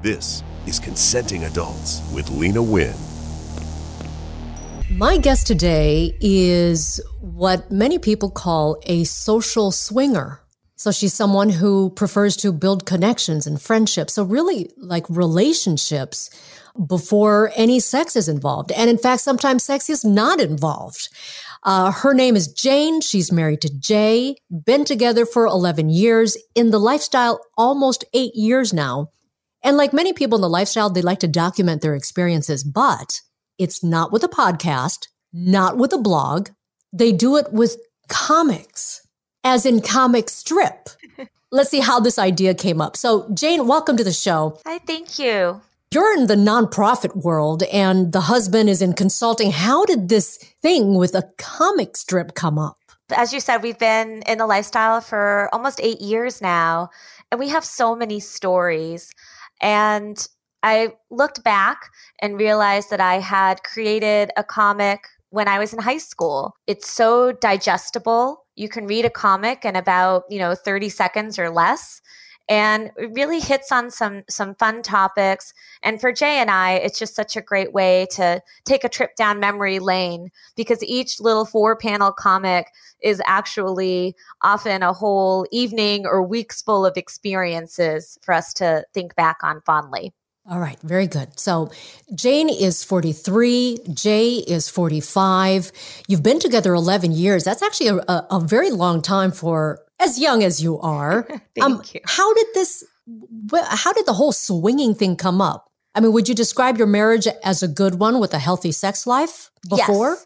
This is Consenting Adults with Leyna Nguyen. My guest today is what many people call a social swinger. So she's someone who prefers to build connections and friendships. So really like relationships before any sex is involved. And in fact, sometimes sex is not involved. Her name is Jane. She's married to Jay, been together for 11 years, in the lifestyle almost 8 years now. And like many people in the lifestyle, they like to document their experiences, but it's not with a podcast, not with a blog. They do it with comics, as in comic strip. Let's see how this idea came up. So Jane, welcome to the show. Hi, thank you. You're in the nonprofit world and the husband is in consulting. How did this thing with a comic strip come up? As you said, we've been in the lifestyle for almost 8 years now, and we have so many stories. And I looked back and realized that I had created a comic when I was in high school. It's so digestible. You can read a comic in about, 30 seconds or less. And it really hits on some fun topics. And for Jay and I, it's just such a great way to take a trip down memory lane, because each little 4-panel comic is actually often a whole evening or weeks full of experiences for us to think back on fondly. All right. Very good. So Jane is 43. Jay is 45. You've been together 11 years. That's actually a very long time for as young as you are. Thank you. How did the whole swinging thing come up? I mean, would you describe your marriage as a good one with a healthy sex life before?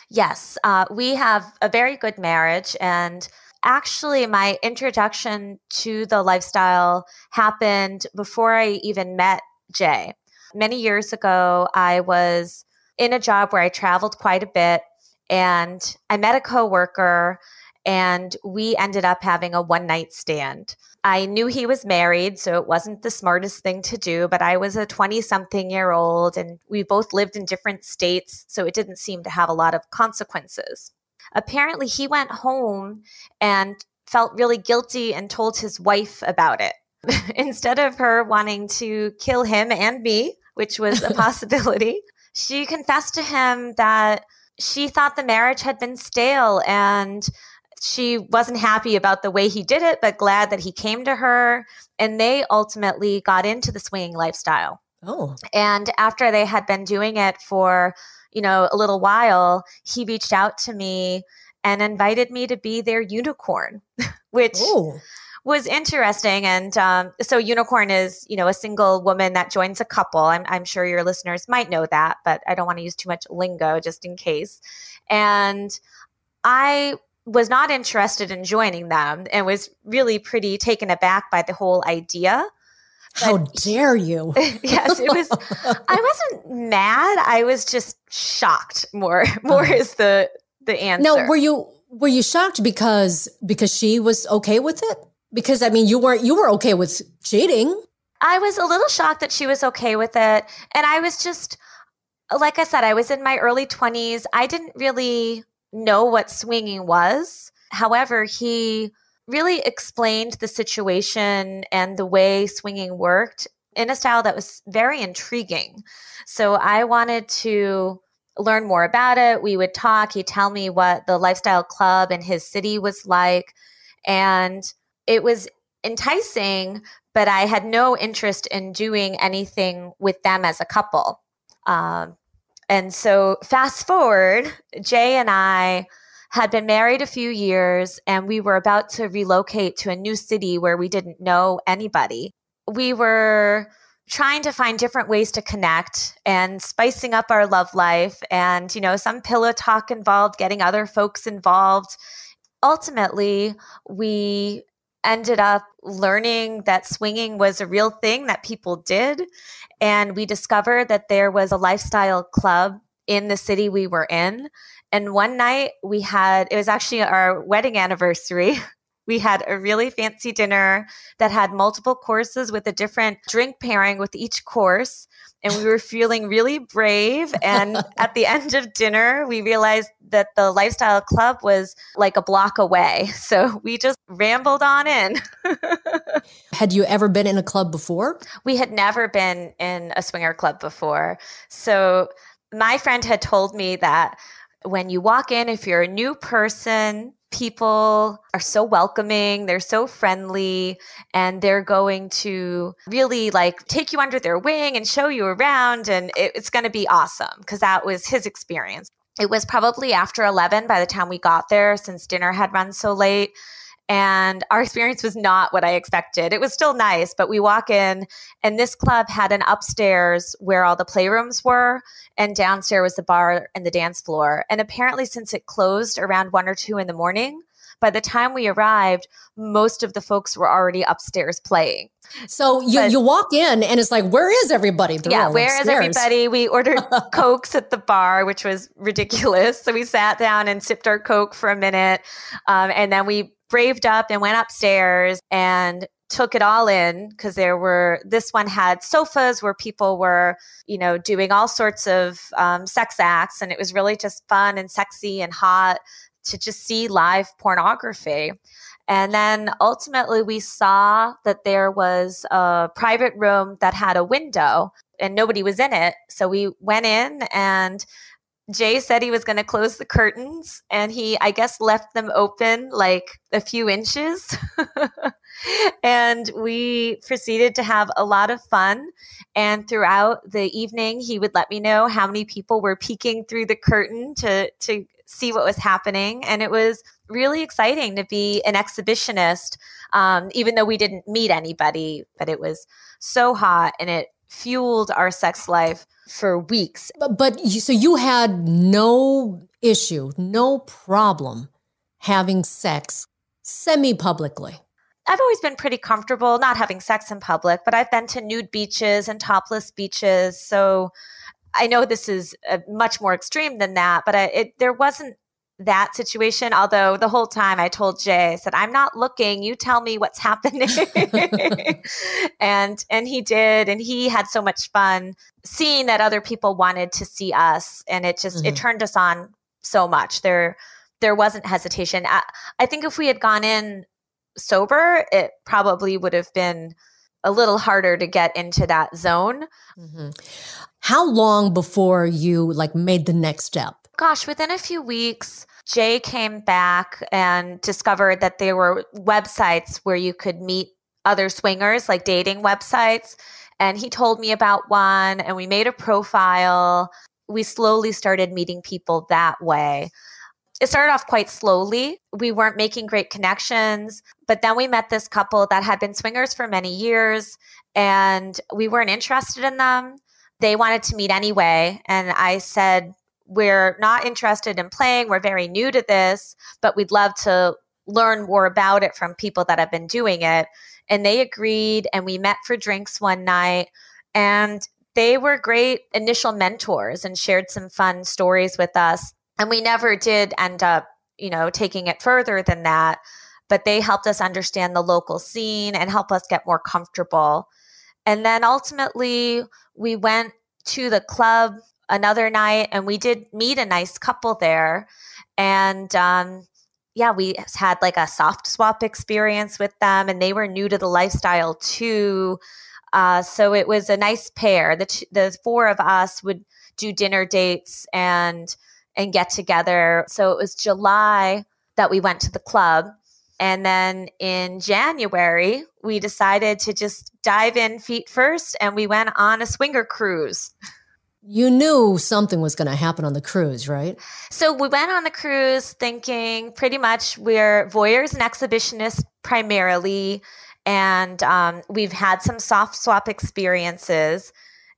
Yes. We have a very good marriage. And actually, my introduction to the lifestyle happened before I even met Jay. Many years ago, I was in a job where I traveled quite a bit, and I met a coworker, and we ended up having a one-night stand. I knew he was married, so it wasn't the smartest thing to do, but I was a 20-something-year-old, and we both lived in different states, so it didn't seem to have a lot of consequences. Apparently, he went home and felt really guilty and told his wife about it. Instead of her wanting to kill him and me, which was a possibility, she confessed to him that she thought the marriage had been stale, and she wasn't happy about the way he did it, but glad that he came to her. And they ultimately got into the swinging lifestyle. Oh. And after they had been doing it for, a little while, he reached out to me and invited me to be their unicorn, which was interesting. And so unicorn is, a single woman that joins a couple. I'm sure your listeners might know that, but I don't want to use too much lingo just in case. And I was not interested in joining them and was really pretty taken aback by the whole idea. How dare you? Yes, it was. I wasn't mad. I was just shocked. More is the answer. Now, were you shocked because she was okay with it? Because I mean, you were okay with cheating. I was a little shocked that she was okay with it, and I was just, like I said, I was in my early 20s. I didn't really know what swinging was. However, he really explained the situation and the way swinging worked in a style that was very intriguing. So I wanted to learn more about it. We would talk. He'd tell me what the lifestyle club in his city was like. And it was enticing, but I had no interest in doing anything with them as a couple. And so fast forward, Jay and I had been married a few years, and we were about to relocate to a new city where we didn't know anybody. We were trying to find different ways to connect and spicing up our love life. And, some pillow talk involved getting other folks involved. Ultimately, we ended up learning that swinging was a real thing that people did. And we discovered that there was a lifestyle club in the city we were in. And one night it was actually our wedding anniversary. We had a really fancy dinner that had multiple courses with a different drink pairing with each course. And we were feeling really brave. And at the end of dinner, we realized that the lifestyle club was like a block away. So we just rambled on in. Had you ever been in a club before? We had never been in a swinger club before. So my friend had told me that when you walk in, if you're a new person, people are so welcoming, they're so friendly, and they're going to really like take you under their wing and show you around, and it's going to be awesome, because that was his experience. It was probably after 11 by the time we got there, since dinner had run so late. And our experience was not what I expected. It was still nice, but we walk in and this club had an upstairs where all the playrooms were, and downstairs was the bar and the dance floor. And apparently, since it closed around 1 or 2 in the morning, by the time we arrived, most of the folks were already upstairs playing. So you walk in and it's like, where is everybody? They're where is everybody? We ordered Cokes at the bar, which was ridiculous. So we sat down and sipped our Coke for a minute. And then we braved up and went upstairs and took it all in, because this one had sofas where people were, doing all sorts of sex acts. And it was really just fun and sexy and hot to just see live pornography. And then ultimately we saw that there was a private room that had a window and nobody was in it. So we went in, and Jay said he was going to close the curtains, and he, I guess, left them open like a few inches. And we proceeded to have a lot of fun. And throughout the evening, he would let me know how many people were peeking through the curtain to see what was happening. And it was really exciting to be an exhibitionist, even though we didn't meet anybody. But it was so hot, and it fueled our sex life for weeks. So you had no issue, no problem having sex semi-publicly. I've always been pretty comfortable not having sex in public, but I've been to nude beaches and topless beaches. So I know this is much more extreme than that, but there wasn't that situation. Although the whole time I told Jay, I said, I'm not looking, you tell me what's happening. and he did. And he had so much fun seeing that other people wanted to see us. And it just, it turned us on so much. There wasn't hesitation. I think if we had gone in sober, it probably would have been a little harder to get into that zone. Mm-hmm. How long before you made the next step? Gosh, within a few weeks, Jay came back and discovered that there were websites where you could meet other swingers, like dating websites. And he told me about one, and we made a profile. We slowly started meeting people that way. It started off quite slowly. We weren't making great connections, but then we met this couple that had been swingers for many years, and we weren't interested in them. They wanted to meet anyway. And I said, we're not interested in playing. We're very new to this, but we'd love to learn more about it from people that have been doing it. And they agreed, and we met for drinks one night, and they were great initial mentors and shared some fun stories with us. And we never did end up, taking it further than that, but they helped us understand the local scene and help us get more comfortable. And then ultimately we went to the club another night, and we did meet a nice couple there. And we had like a soft swap experience with them, and they were new to the lifestyle too. So it was a nice pair. The four of us would do dinner dates and get together. So it was July that we went to the club. And then in January, we decided to just dive in feet first, and we went on a swinger cruise. You knew something was going to happen on the cruise, right? So we went on the cruise thinking pretty much we're voyeurs and exhibitionists primarily. And we've had some soft swap experiences.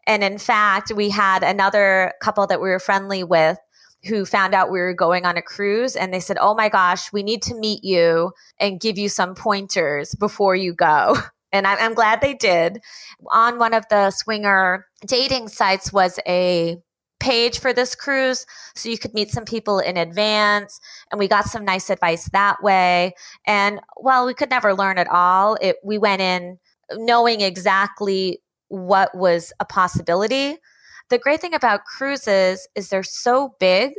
And in fact, we had another couple that we were friendly with who found out we were going on a cruise, and they said, oh my gosh, we need to meet you and give you some pointers before you go. And I'm glad they did. On one of the swinger dating sites was a page for this cruise so you could meet some people in advance. And we got some nice advice that way. And while we could never learn it all, we went in knowing exactly what was a possibility. The great thing about cruises is they're so big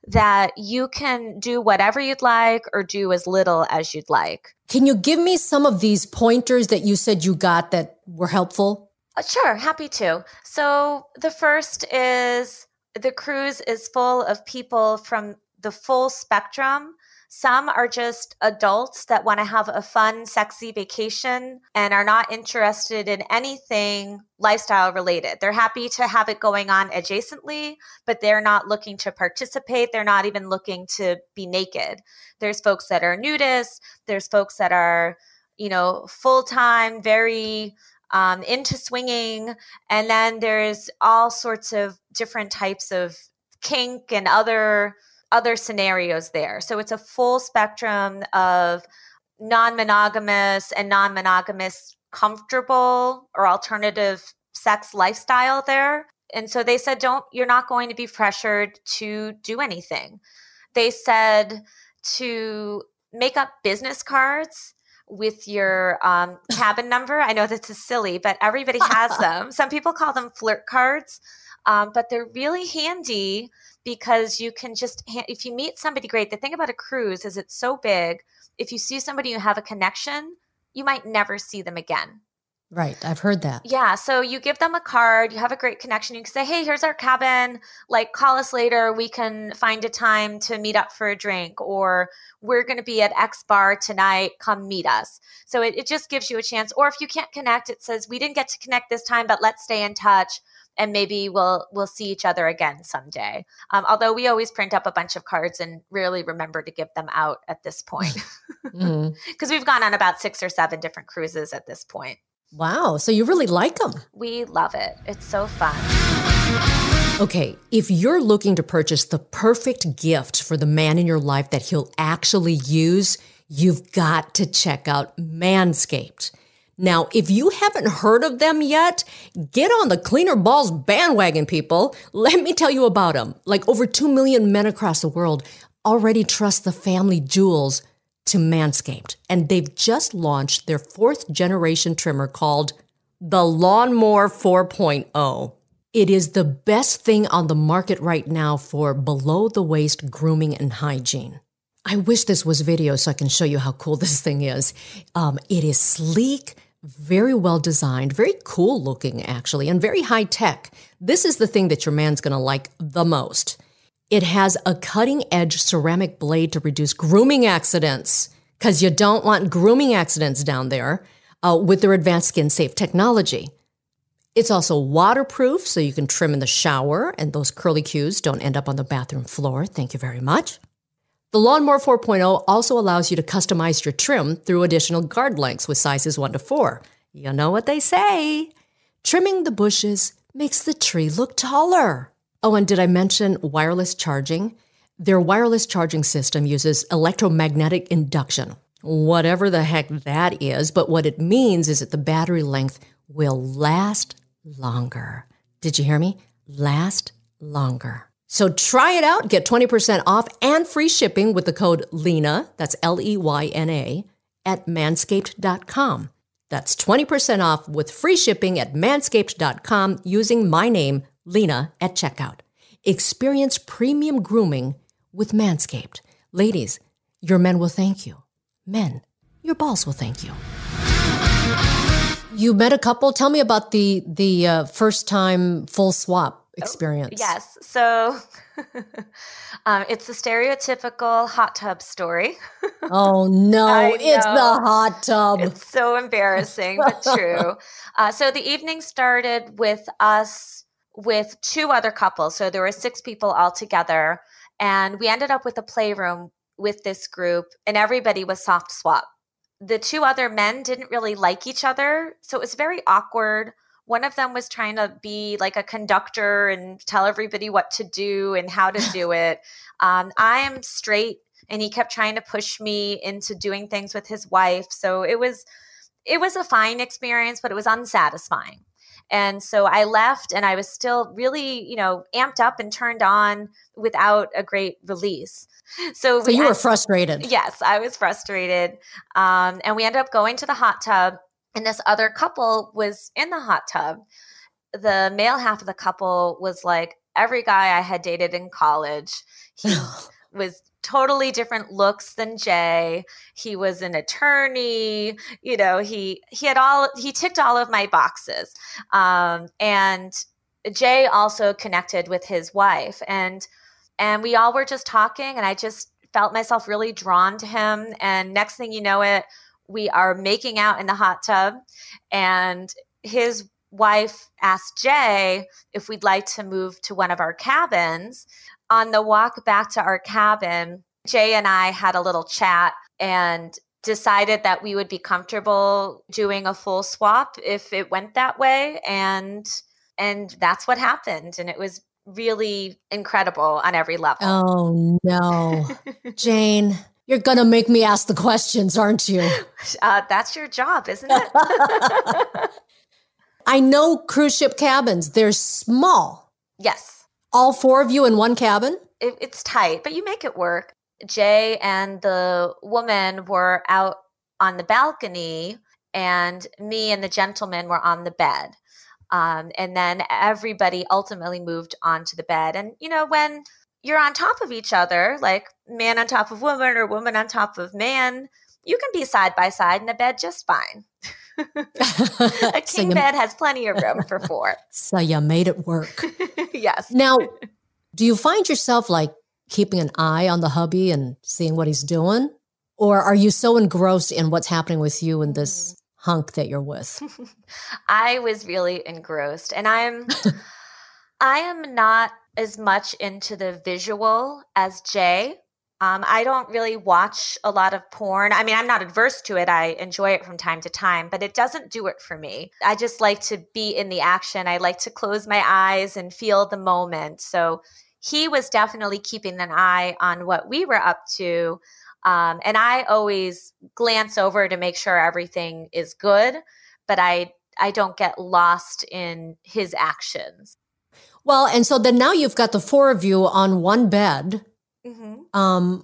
that you can do whatever you'd like or do as little as you'd like. Can you give me some of these pointers that you said you got that were helpful? Sure, happy to. So the first is the cruise is full of people from the full spectrum. Some are just adults that want to have a fun, sexy vacation and are not interested in anything lifestyle related. They're happy to have it going on adjacently, but they're not looking to participate. They're not even looking to be naked. There's folks that are nudists. There's folks that are, full-time, very into swinging. And then there's all sorts of different types of kink and other scenarios there. So it's a full spectrum of non-monogamous and non-monogamous comfortable or alternative sex lifestyle there. And so they said, you're not going to be pressured to do anything. They said to make up business cards with your cabin number. I know this is silly, but everybody has them. Some people call them flirt cards, but they're really handy because you can just, if you meet somebody great, the thing about a cruise is it's so big. If you see somebody you have a connection, you might never see them again. Right. I've heard that. Yeah. So you give them a card, you have a great connection. You can say, hey, here's our cabin. Like, call us later. We can find a time to meet up for a drink, or we're going to be at X bar tonight. Come meet us. So it just gives you a chance. Or if you can't connect, it says, we didn't get to connect this time, but let's stay in touch. And maybe we'll see each other again someday. Although we always print up a bunch of cards and rarely remember to give them out at this point. Because we've gone on about 6 or 7 different cruises at this point. Wow. So you really like them. We love it. It's so fun. Okay. If you're looking to purchase the perfect gift for the man in your life that he'll actually use, you've got to check out Manscaped. Now, if you haven't heard of them yet, get on the Cleaner Balls bandwagon, people. Let me tell you about them. Like, over 2 million men across the world already trust the family jewels to Manscaped. And they've just launched their 4th generation trimmer called the Lawnmower 4.0. It is the best thing on the market right now for below-the-waist grooming and hygiene. I wish this was video so I can show you how cool this thing is. It is sleek, very well designed, very cool looking actually, and very high tech. This is the thing that your man's gonna like the most. It has a cutting edge ceramic blade to reduce grooming accidents, because you don't want grooming accidents down there with their advanced skin safe technology. It's also waterproof, so you can trim in the shower and those curly cues don't end up on the bathroom floor. Thank you very much. The Lawnmower 4.0 also allows you to customize your trim through additional guard lengths with sizes 1 to 4. You know what they say. Trimming the bushes makes the tree look taller. Oh, and did I mention wireless charging? Their wireless charging system uses electromagnetic induction, whatever the heck that is, but what it means is that the battery length will last longer. Did you hear me? Last longer. So try it out. Get 20% off and free shipping with the code Leyna, that's Leyna, at manscaped.com. That's 20% off with free shipping at manscaped.com using my name, Leyna, at checkout. Experience premium grooming with Manscaped. Ladies, your men will thank you. Men, your balls will thank you. You met a couple. Tell me about the first time full swap experience. Yes. So it's the stereotypical hot tub story. Oh, no. It's the hot tub. It's so embarrassing, but true. So the evening started with us with 2 other couples. So there were 6 people all together. And we ended up with a playroom with this group, and everybody was soft swap. The 2 other men didn't really like each other. So it was very awkward. One of them was trying to be like a conductor and tell everybody what to do and how to do it. I am straight, and he kept trying to push me into doing things with his wife. So it was a fine experience, but it was unsatisfying. And so I left and I was still really, amped up and turned on without a great release. So you were frustrated. Yes, I was frustrated. And we ended up going to the hot tub, and this other couple was in the hot tub. The male half of the couple was like every guy I had dated in college. He was totally different looks than Jay. He was an attorney. He ticked all of my boxes. And Jay also connected with his wife, and we all were just talking, and I just felt myself really drawn to him. And next thing you know it, we are making out in the hot tub, and his wife asked Jay if we'd like to move to one of our cabins. On the walk back to our cabin, Jay and I had a little chat and decided that we would be comfortable doing a full swap if it went that way. And that's what happened. And it was really incredible on every level. Oh, no. Jane, you're going to make me ask the questions, aren't you? That's your job, isn't it? I know cruise ship cabins. They're small. Yes. All four of you in one cabin? It's tight, but you make it work. Jay and the woman were out on the balcony, and me and the gentleman were on the bed. And then everybody ultimately moved onto the bed. And, when you're on top of each other, like man on top of woman or woman on top of man, you can be side by side in a bed just fine. A king bed has plenty of room for four. So you made it work. Yes. Now, do you find yourself like keeping an eye on the hubby and seeing what he's doing? Or are you so engrossed in what's happening with you and this hunk that you're with? I was really engrossed, and I am not as much into the visual as Jay. I don't really watch a lot of porn. I mean, I'm not adverse to it. I enjoy it from time to time, but it doesn't do it for me. I just like to be in the action. I like to close my eyes and feel the moment. So he was definitely keeping an eye on what we were up to. And I always glance over to make sure everything is good, but I don't get lost in his actions. Well, and so then now you've got the four of you on one bed. Mm-hmm.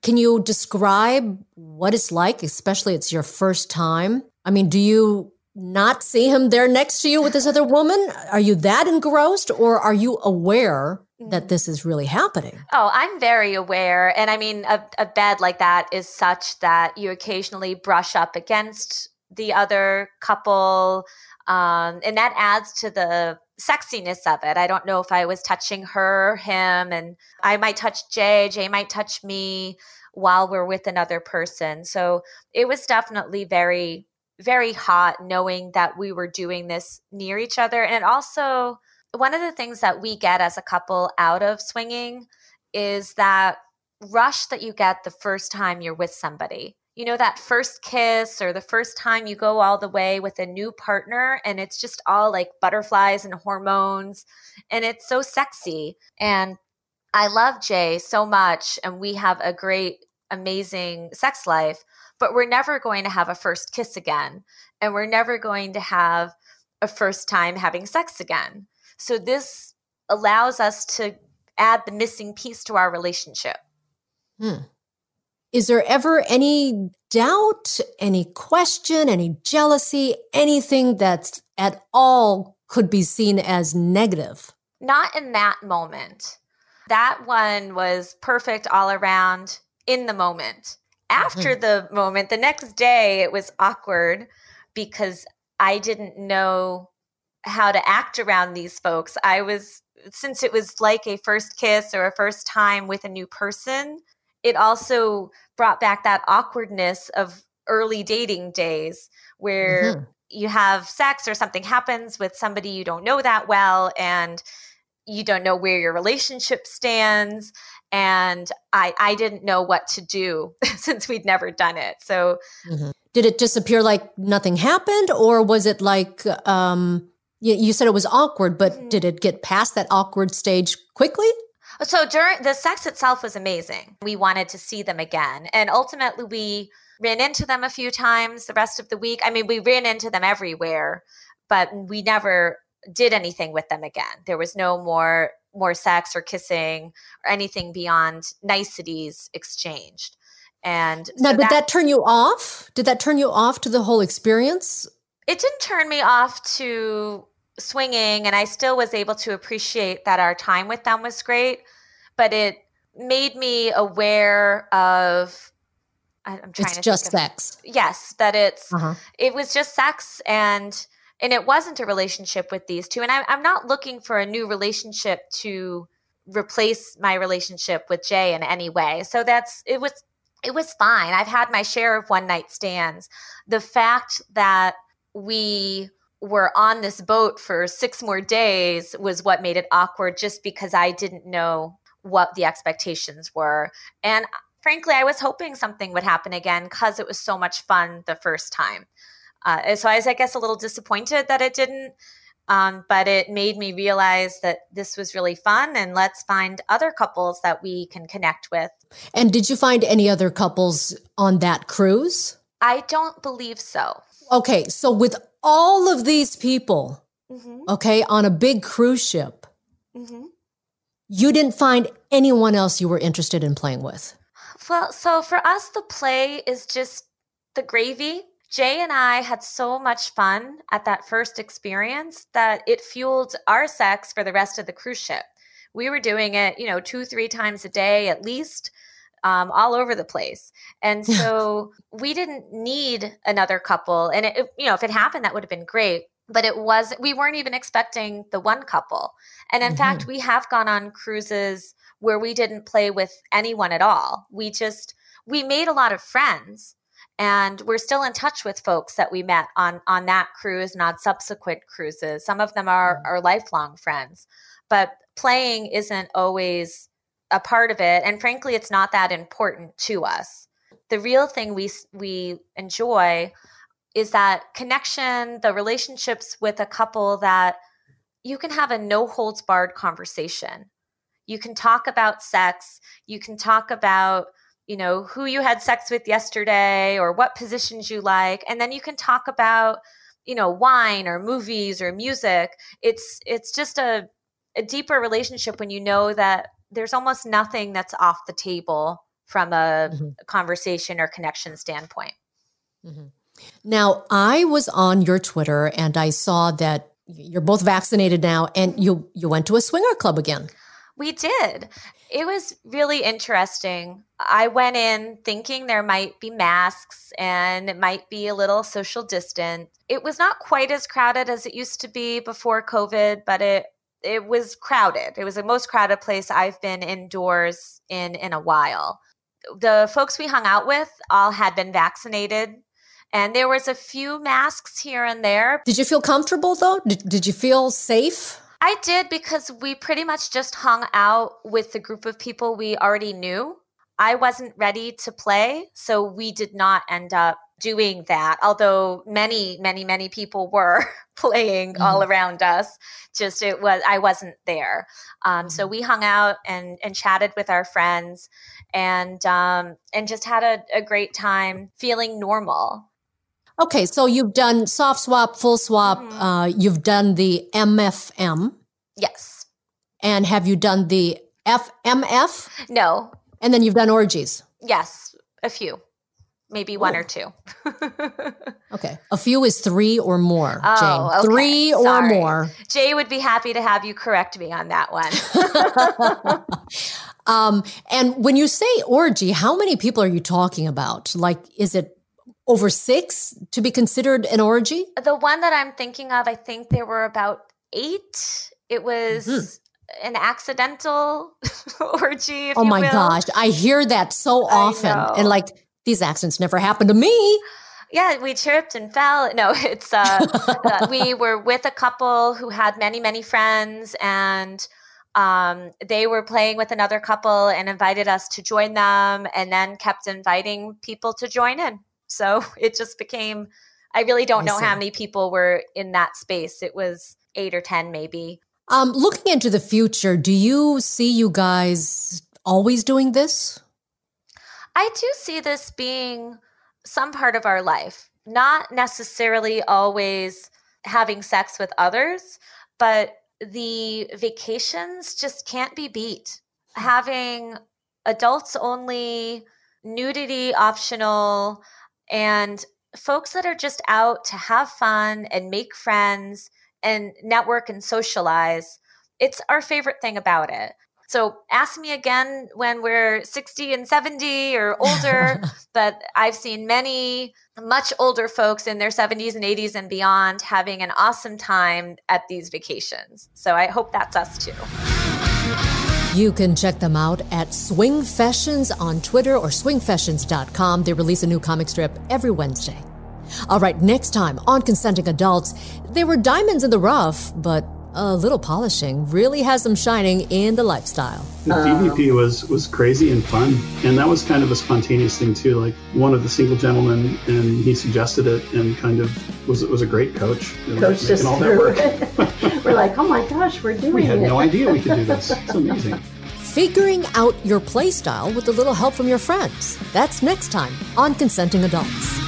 Can you describe what it's like, especially it's your first time? I mean, do you not see him there next to you with this other woman? Are you that engrossed, or are you aware that this is really happening? Oh, I'm very aware. And I mean, a bed like that is such that you occasionally brush up against the other couple. And that adds to the sexiness of it. I don't know if I was touching her, him, and I might touch Jay. Jay might touch me while we're with another person. So it was definitely very, very hot knowing that we were doing this near each other. And also, one of the things that we get as a couple out of swinging is that rush that you get the first time you're with somebody. That first kiss or the first time you go all the way with a new partner, and it's just all like butterflies and hormones, and it's so sexy. And I love Jay so much, and we have a great, amazing sex life, but we're never going to have a first kiss again, and we're never going to have a first time having sex again. So this allows us to add the missing piece to our relationship. Is there ever any doubt, any question, any jealousy, anything that at all could be seen as negative? Not in that moment. That one was perfect all around in the moment. After the moment, the next day, it was awkward because I didn't know how to act around these folks. Since it was like a first kiss or a first time with a new person, it also brought back that awkwardness of early dating days where you have sex or something happens with somebody you don't know that well, and you don't know where your relationship stands. And I didn't know what to do since we'd never done it. So did it disappear like nothing happened, or was it like, you said it was awkward, but did it get past that awkward stage quickly? So during the sex itself was amazing. We wanted to see them again. And ultimately we ran into them a few times the rest of the week. I mean, we ran into them everywhere, but we never did anything with them again. There was no more sex or kissing or anything beyond niceties exchanged. And now, so did that turn you off? Did that turn you off to the whole experience? It didn't turn me off to swinging, and I still was able to appreciate that our time with them was great, but it made me aware of, I'm trying it's to just think of, sex. Yes, that it was just sex, and it wasn't a relationship with these two. And I'm not looking for a new relationship to replace my relationship with Jay in any way. So it was fine. I've had my share of one night stands. The fact that we were on this boat for 6 more days was what made it awkward, just because I didn't know what the expectations were. And frankly, I was hoping something would happen again because it was so much fun the first time. So I was, I guess, a little disappointed that it didn't, but it made me realize that this was really fun, and let's find other couples that we can connect with. And did you find any other couples on that cruise? I don't believe so. Okay, so with all of these people, okay, on a big cruise ship, you didn't find anyone else you were interested in playing with? Well, so for us, the play is just the gravy. Jay and I had so much fun at that first experience that it fueled our sex for the rest of the cruise ship. We were doing it, 2-3 times a day at least, all over the place. And so we didn't need another couple. And if it happened, that would have been great. But we weren't even expecting the one couple. And in fact, we have gone on cruises where we didn't play with anyone at all. We made a lot of friends, and we're still in touch with folks that we met on that cruise and on subsequent cruises. Some of them are lifelong friends, but playing isn't always a part of it. And frankly, it's not that important to us. The real thing we enjoy is that connection, the relationships with a couple that you can have a no holds barred conversation. You can talk about sex. You can talk about, who you had sex with yesterday or what positions you like. And then you can talk about, wine or movies or music. It's just a deeper relationship when you know that there's almost nothing that's off the table from a conversation or connection standpoint. Now, I was on your Twitter and I saw that you're both vaccinated now, and you went to a swinger club again. We did. It was really interesting. I went in thinking there might be masks and it might be a little social distant. It was not quite as crowded as it used to be before COVID, but it was crowded. It was the most crowded place I've been indoors in a while. The folks we hung out with all had been vaccinated, and there was a few masks here and there. Did you feel comfortable though? Did you feel safe? I did, because we pretty much just hung out with the group of people we already knew. I wasn't ready to play, so we did not end up doing that, although many, many, many people were playing all around us. I wasn't there. So we hung out and chatted with our friends and just had a great time feeling normal. Okay, so you've done soft swap, full swap. You've done the MFM. Yes. And have you done the FMF? No. And then you've done orgies? Yes, a few. Maybe one or two. Okay. A few is 3 or more, Oh, Jane. okay. 3 or Sorry. more. Jay would be happy to have you correct me on that one. And when you say orgy, how many people are you talking about? Like, is it over 6 to be considered an orgy? The one that I'm thinking of, I think there were about 8. It was an accidental orgy, if you will. Oh my gosh. I hear that so often. And like, these accidents never happened to me. Yeah, we tripped and fell. No, it's we were with a couple who had many, many friends, and they were playing with another couple and invited us to join them, and then kept inviting people to join in. So it just became, I really don't know how many people were in that space. It was 8 or 10 maybe. Looking into the future, do you see you guys always doing this? I do see this being some part of our life, not necessarily always having sex with others, but the vacations just can't be beat. Having adults only, nudity optional, and folks that are just out to have fun and make friends and network and socialize. It's our favorite thing about it. So ask me again when we're 60 and 70 or older, but I've seen many much older folks in their 70s and 80s and beyond having an awesome time at these vacations. So I hope that's us too. You can check them out at Swingfessions on Twitter or swingfessions.com. They release a new comic strip every Wednesday. All right, next time on Consenting Adults, they were diamonds in the rough, but a little polishing really has them shining in the lifestyle. The DVP was crazy and fun, and that was kind of a spontaneous thing too. Like one of the single gentlemen, and he suggested it, and kind of was a great coach. Coach just all that work. We're like, oh my gosh, we're doing it. We had no idea we could do this. It's amazing. Figuring out your play style with a little help from your friends. That's next time on Consenting Adults.